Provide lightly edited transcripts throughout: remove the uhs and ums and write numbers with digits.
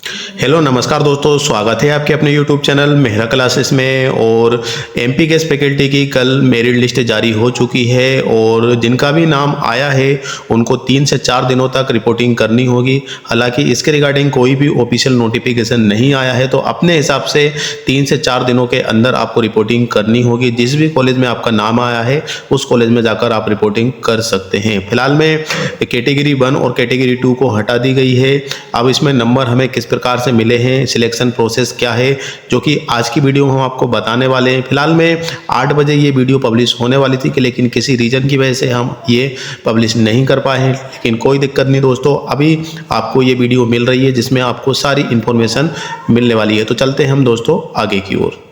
Hello नमस्कार दोस्तों, स्वागत है आपके अपने यूट्यूब चैनल मेहरा क्लासेस में। और एमपी गेस्ट फैकल्टी की कल मेरिट लिस्ट जारी हो चुकी है और जिनका भी नाम आया है उनको 3 से 4 दिनों तक रिपोर्टिंग करनी होगी। हालांकि इसके रिगार्डिंग कोई भी ऑफिशियल नोटिफिकेशन नहीं आया है, तो अपने हिसाब से 3 से 4 दिनों के अंदर आपको रिपोर्टिंग करनी होगी। जिस भी कॉलेज में आपका नाम आया है उस कॉलेज में जाकर आप रिपोर्टिंग कर सकते हैं। फिलहाल में कैटेगरी 1 और कैटेगरी 2 को हटा दी गई है। अब इसमें नंबर हमें किस प्रकार से मिले हैं, सिलेक्शन प्रोसेस क्या है, जो कि आज की वीडियो में हम आपको बताने वाले हैं। फिलहाल में 8 बजे ये वीडियो पब्लिश होने वाली थी कि लेकिन किसी रीजन की वजह से हम ये पब्लिश नहीं कर पाए हैं, लेकिन कोई दिक्कत नहीं दोस्तों, अभी आपको ये वीडियो मिल रही है जिसमें आपको सारी इंफॉर्मेशन मिलने वाली है। तो चलते हैं हम दोस्तों आगे की ओर।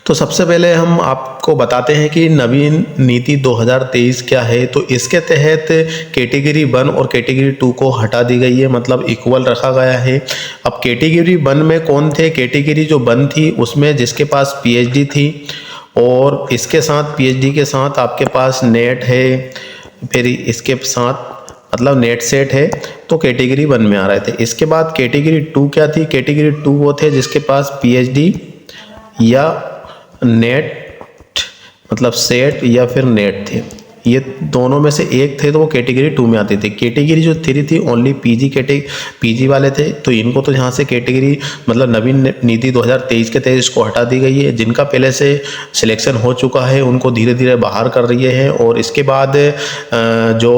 तो सबसे पहले हम आपको बताते हैं कि नवीन नीति 2023 क्या है। तो इसके तहत कैटेगरी 1 और कैटेगरी 2 को हटा दी गई है, मतलब इक्वल रखा गया है। अब कैटेगरी 1 में कौन थे? कैटेगरी जो 1 थी उसमें जिसके पास पीएचडी थी और इसके साथ पीएचडी के साथ आपके पास नेट है, फिर इसके साथ मतलब नेट सेट है, तो कैटेगरी 1 में आ रहे थे। इसके बाद कैटेगरी 2 क्या थी? कैटेगरी 2 वो थे जिसके पास पीएचडी या नेट मतलब सेट या फिर नेट थे, ये दोनों में से एक थे, तो वो कैटेगरी 2 में आते थे। कैटेगरी जो 3 थी ओनली पीजी वाले थे, तो इनको तो यहाँ से कैटेगरी मतलब नवीन नीति 2023 के तहत इसको हटा दी गई है। जिनका पहले से सिलेक्शन हो चुका है उनको धीरे धीरे बाहर कर रही है और इसके बाद जो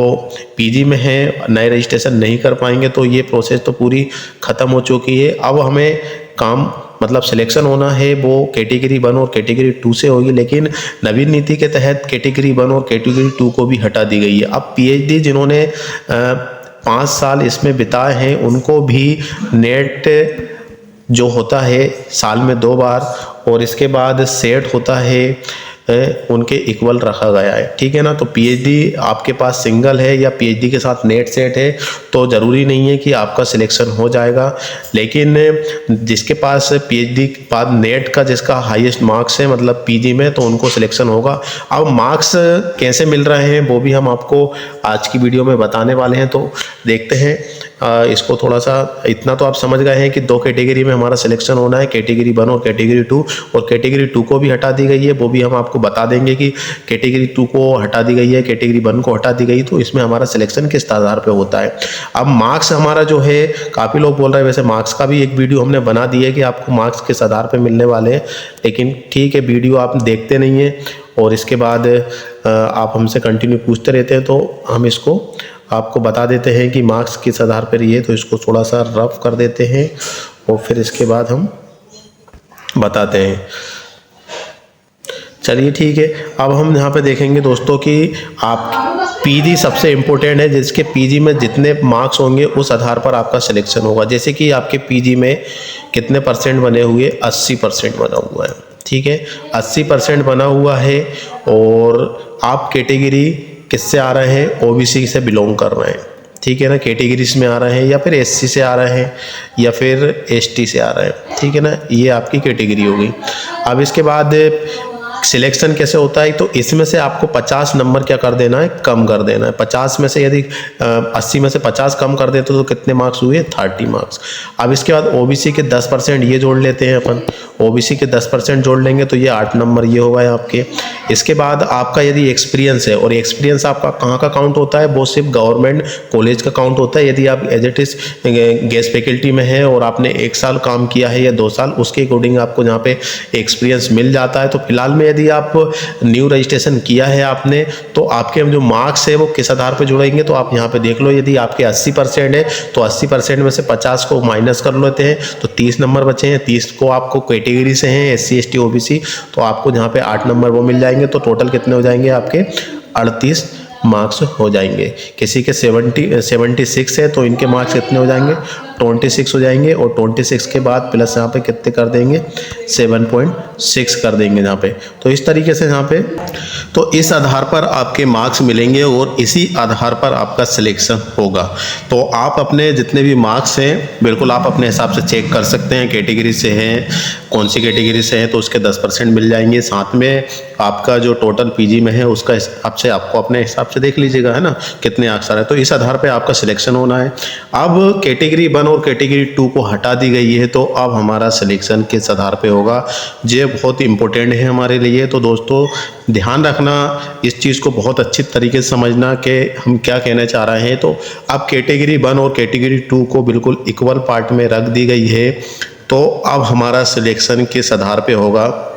पीजी में है नए रजिस्ट्रेशन नहीं कर पाएंगे, तो ये प्रोसेस तो पूरी ख़त्म हो चुकी है। अब हमें काम मतलब सिलेक्शन होना है वो कैटेगरी 1 और कैटेगरी 2 से होगी, लेकिन नवीन नीति के तहत कैटेगरी 1 और कैटेगरी 2 को भी हटा दी गई है। अब पीएचडी जिन्होंने 5 साल इसमें बिताए हैं उनको भी नेट जो होता है साल में 2 बार और इसके बाद सेट होता है उनके इक्वल रखा गया है, ठीक है ना। तो पीएचडी आपके पास सिंगल है या पीएचडी के साथ नेट सेट है तो ज़रूरी नहीं है कि आपका सिलेक्शन हो जाएगा, लेकिन जिसके पास पीएचडी के बाद नेट का जिसका हाईएस्ट मार्क्स है मतलब पीजी में, तो उनको सिलेक्शन होगा। अब मार्क्स कैसे मिल रहे हैं वो भी हम आपको आज की वीडियो में बताने वाले हैं, तो देखते हैं। इसको थोड़ा सा इतना तो आप समझ गए हैं कि 2 कैटेगरी में हमारा सिलेक्शन होना है, कैटेगरी 1 और कैटेगरी 2, और कैटेगरी 2 को भी हटा दी गई है। वो भी हम आपको बता देंगे कि कैटेगरी 2 को हटा दी गई है, कैटेगरी 1 को हटा दी गई, तो इसमें हमारा सिलेक्शन किस आधार पे होता है। अब मार्क्स हमारा जो है, काफ़ी लोग बोल रहे हैं, वैसे मार्क्स का भी एक वीडियो हमने बना दी है कि आपको मार्क्स किस आधार पर मिलने वाले हैं, लेकिन ठीक है वीडियो आप देखते नहीं हैं और इसके बाद आप हमसे कंटिन्यू पूछते रहते हैं, तो हम इसको आपको बता देते हैं कि मार्क्स किस आधार पर ये, तो इसको थोड़ा सा रफ कर देते हैं और फिर इसके बाद हम बताते हैं। चलिए ठीक है, अब हम यहाँ पे देखेंगे दोस्तों कि आप पीजी सबसे इम्पोर्टेंट है, जिसके पीजी में जितने मार्क्स होंगे उस आधार पर आपका सिलेक्शन होगा। जैसे कि आपके पीजी में कितने परसेंट बने हुए? 80% बना हुआ है, ठीक है, 80% बना हुआ है। और आप कैटेगरी किससे आ रहे हैं? ओबीसी से बिलोंग कर रहे हैं, ठीक है ना, कैटेगरीज में आ रहे हैं या फिर एससी से आ रहे हैं या फिर एसटी से आ रहे हैं, ठीक है ना, ये आपकी कैटेगरी होगी। अब इसके बाद सिलेक्शन कैसे होता है? तो इसमें से आपको 50 नंबर क्या कर देना है? कम कर देना है। 50 में से यदि 80 में से 50 कम कर देते तो कितने मार्क्स हुए? 30 मार्क्स। अब इसके बाद ओबीसी के 10% ये जोड़ लेते हैं अपन, ओबीसी के 10% जोड़ लेंगे तो ये 8 नंबर ये होगा आपके। इसके बाद आपका यदि एक्सपीरियंस है, और एक्सपीरियंस आपका कहाँ का काउंट होता है? वो सिर्फ गवर्नमेंट कॉलेज का काउंट होता है। यदि आप as it is guest faculty में है और आपने 1 साल काम किया है या 2 साल, उसके अकॉर्डिंग आपको यहाँ पे एक्सपीरियंस मिल जाता है। तो फिलहाल में यदि आप न्यू रजिस्ट्रेशन किया है आपने, तो आपके जो मार्क्स है वो किस आधार पे जुड़ेंगे, तो आप यहाँ पे देख लो। यदि आपके 80% है तो 80% में से 50 को माइनस कर लेते हैं तो 30 नंबर बचे हैं। 30 को आपको कैटेगरी से हैं एससी एसटी ओबीसी, तो आपको यहाँ पे 8 नंबर वो मिल जाएंगे। तो टोटल कितने हो जाएंगे आपके? 38 मार्क्स हो जाएंगे। किसी के 76 है तो इनके मार्क्स कितने हो जाएंगे? 26 हो जाएंगे, और 26 के बाद प्लस यहाँ पे कितने कर देंगे? 7.6 कर देंगे यहाँ पे। तो इस तरीके से यहाँ पे, तो इस आधार पर आपके मार्क्स मिलेंगे और इसी आधार पर आपका सिलेक्शन होगा। तो आप अपने जितने भी मार्क्स हैं बिल्कुल आप अपने हिसाब से चेक कर सकते हैं। कैटेगरी से हैं, कौन सी कैटेगरी से हैं, तो उसके 10% मिल जाएंगे। साथ में आपका जो टोटल पीजी में है उसका हिसाब से आपको अपने हिसाब से देख लीजिएगा, है ना, कितने अक्षर है, तो इस आधार पे आपका सिलेक्शन होना है। अब कैटेगरी 1 1 और कैटेगरी 2 को हटा दी गई है, तो अब हमारा सिलेक्शन किस आधार पे होगा, ये बहुत इंपॉर्टेंट है हमारे लिए। तो दोस्तों ध्यान रखना, इस चीज़ को बहुत अच्छी तरीके से समझना कि हम क्या कहना चाह रहे हैं। तो अब कैटेगरी 1 और कैटेगरी 2 को बिल्कुल इक्वल पार्ट में रख दी गई है, तो अब हमारा सिलेक्शन किस आधार पे होगा।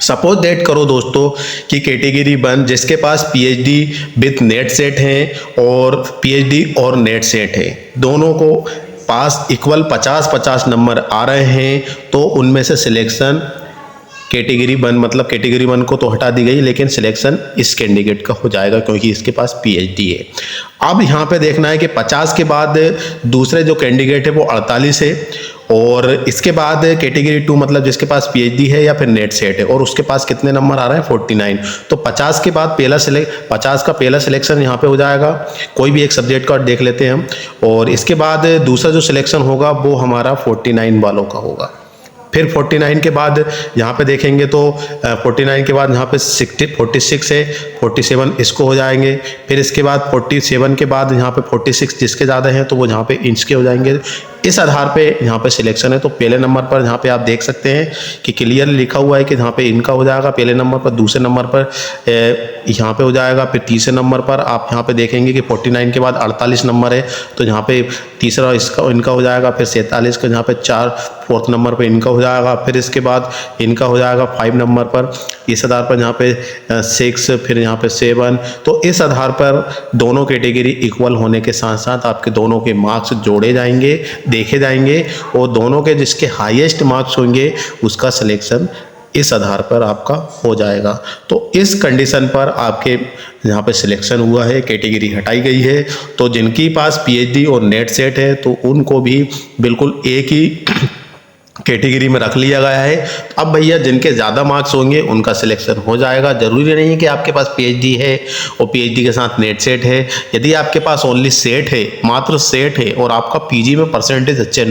सपोज दैट करो दोस्तों कि कैटेगरी 1 जिसके पास पीएचडी विथ नेट सेट है और पीएचडी और नेट सेट है, दोनों को पास इक्वल 50-50 नंबर आ रहे हैं, तो उनमें से सिलेक्शन कैटेगरी 1 मतलब कैटेगरी 1 को तो हटा दी गई, लेकिन सिलेक्शन इस कैंडिडेट का हो जाएगा क्योंकि इसके पास पीएचडी है। अब यहाँ पे देखना है कि 50 के बाद दूसरे जो कैंडिडेट है वो 48 है, और इसके बाद कैटेगरी 2 मतलब जिसके पास पीएचडी है या फिर नेट सेट है और उसके पास कितने नंबर आ रहे हैं 49। तो 50 के बाद 50 का पहला सिलेक्शन यहाँ पे हो जाएगा, कोई भी एक सब्जेक्ट का देख लेते हैं हम, और इसके बाद दूसरा जो सिलेक्शन होगा वो हमारा 49 वालों का होगा। फिर 49 के बाद यहाँ पे देखेंगे तो 49 के बाद यहाँ पे 46 है, 47 इसको हो जाएंगे। फिर इसके बाद 47 के बाद यहाँ पे 46 जिसके ज़्यादा हैं तो वो यहाँ पे इंच के हो जाएंगे। इस आधार पे यहाँ पे सिलेक्शन है। तो पहले नंबर पर यहाँ पे आप देख सकते हैं कि क्लियर लिखा हुआ है कि यहाँ पे इनका हो जाएगा पहले नंबर पर, दूसरे नंबर पर यहाँ पे हो जाएगा, फिर तीसरे नंबर पर आप यहाँ पे देखेंगे कि 49 के बाद 48 नंबर है तो यहाँ पे तीसरा इसका इनका हो जाएगा, फिर 47 का यहाँ पे 4 नंबर पर इनका हो जाएगा, फिर इसके बाद इनका हो जाएगा 5 नंबर पर। इस आधार पर यहाँ पे 6, फिर यहाँ पे 7। तो इस आधार पर दोनों कैटेगरी इक्वल होने के साथ साथ आपके दोनों के मार्क्स जोड़े जाएंगे, देखे जाएंगे, और दोनों के जिसके हाईएस्ट मार्क्स होंगे उसका सिलेक्शन इस आधार पर आपका हो जाएगा। तो इस कंडीशन पर आपके यहाँ पे सिलेक्शन हुआ है, कैटेगरी हटाई गई है। तो जिनके पास पीएचडी और नेट सेट है तो उनको भी बिल्कुल एक ही कैटेगरी में रख लिया गया है। अब भैया जिनके ज़्यादा मार्क्स होंगे उनका सिलेक्शन हो जाएगा। ज़रूरी नहीं है कि आपके पास पीएचडी है और पीएचडी के साथ नेट सेट है। यदि आपके पास ओनली सेट है, मात्र सेट है, और आपका पीजी में परसेंटेज अच्छे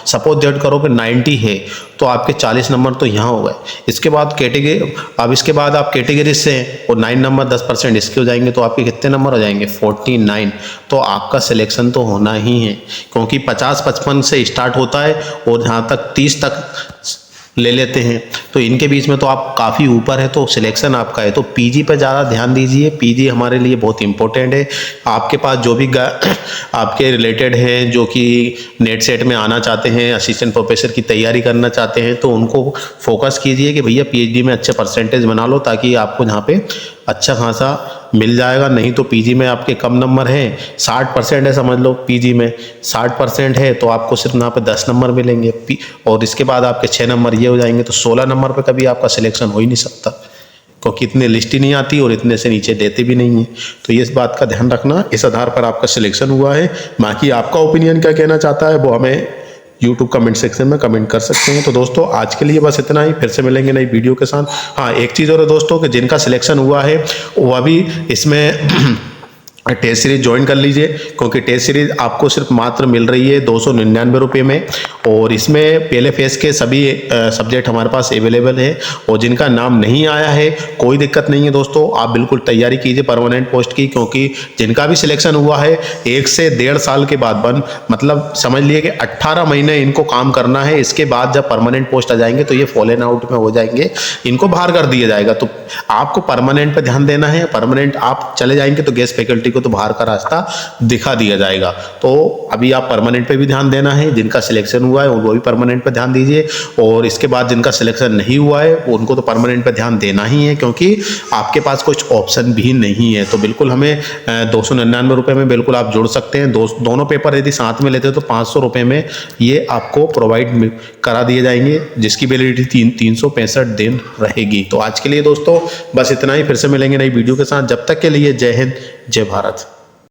सपोज दैट करो कि 90 है, तो आपके 40 नंबर तो यहाँ हो गए। इसके बाद कैटेगरी, अब इसके बाद आप कैटेगरी से और 9 नंबर 10% इसके हो जाएंगे, तो आपके कितने नंबर हो जाएंगे 49। तो आपका सिलेक्शन तो होना ही है, क्योंकि 50-55 से स्टार्ट होता है और जहाँ तक 30 तक ले लेते हैं, तो इनके बीच में तो आप काफ़ी ऊपर है, तो सिलेक्शन आपका है। तो पीजी पर ज़्यादा ध्यान दीजिए, पीजी हमारे लिए बहुत इंपॉर्टेंट है। आपके पास जो भी आपके रिलेटेड हैं जो कि नेट सेट में आना चाहते हैं, असिस्टेंट प्रोफेसर की तैयारी करना चाहते हैं, तो उनको फोकस कीजिए कि भैया पीएचडी में अच्छे परसेंटेज बना लो, ताकि आपको यहाँ पे अच्छा खासा मिल जाएगा। नहीं तो पीजी में आपके कम नंबर हैं, 60% है समझ लो, पीजी में 60% है तो आपको सिर्फ यहाँ पे 10 नंबर मिलेंगे, और इसके बाद आपके 6 नंबर ये हो जाएंगे, तो 16 नंबर पे कभी आपका सिलेक्शन हो ही नहीं सकता, क्योंकि इतने लिस्ट ही नहीं आती और इतने से नीचे देते भी नहीं है। तो ये इस बात का ध्यान रखना, इस आधार पर आपका सिलेक्शन हुआ है। बाकी आपका ओपिनियन क्या कहना चाहता है वो हमें यूट्यूब कमेंट सेक्शन में कमेंट कर सकते हैं। तो दोस्तों आज के लिए बस इतना ही, फिर से मिलेंगे नई वीडियो के साथ। हाँ, एक चीज़ और है दोस्तों कि जिनका सिलेक्शन हुआ है वो अभी इसमें टेस्ट सीरीज ज्वाइन कर लीजिए, क्योंकि टेस्ट सीरीज आपको सिर्फ मात्र मिल रही है 299 रुपये में, और इसमें पहले फेज के सभी सब्जेक्ट हमारे पास अवेलेबल है। और जिनका नाम नहीं आया है कोई दिक्कत नहीं है दोस्तों, आप बिल्कुल तैयारी कीजिए परमानेंट पोस्ट की, क्योंकि जिनका भी सिलेक्शन हुआ है 1 से 1.5 साल के बाद मतलब समझ लिए कि 18 महीने इनको काम करना है। इसके बाद जब परमानेंट पोस्ट आ जाएंगे तो ये फॉलन आउट में हो जाएंगे, इनको बाहर कर दिया जाएगा। तो आपको परमानेंट पर ध्यान देना है, परमानेंट आप चले जाएंगे तो गेस्ट फैकल्टी को तो बाहर का रास्ता दिखा दिया जाएगा। तो अभी आप परमानेंट पे भी ध्यान देना है, जिनका सिलेक्शन हुआ है वो भी परमानेंट पे ध्यान दीजिए, और इसके बाद जिनका सिलेक्शन नहीं हुआ है उनको तो परमानेंट पे ध्यान देना ही है, क्योंकि आपके पास कुछ ऑप्शन भी नहीं है। तो बिल्कुल हमें 299 रुपये में बिल्कुल आप जुड़ सकते हैं। दोनों पेपर यदि साथ में लेते हो तो 500 रुपये में ये आपको प्रोवाइड करा दिए जाएंगे, जिसकी वैलिडिटी 365 दिन रहेगी। तो आज के लिए दोस्तों बस इतना ही, फिर से मिलेंगे नई वीडियो के साथ। जब तक के लिए जय हिंद, जय भारत।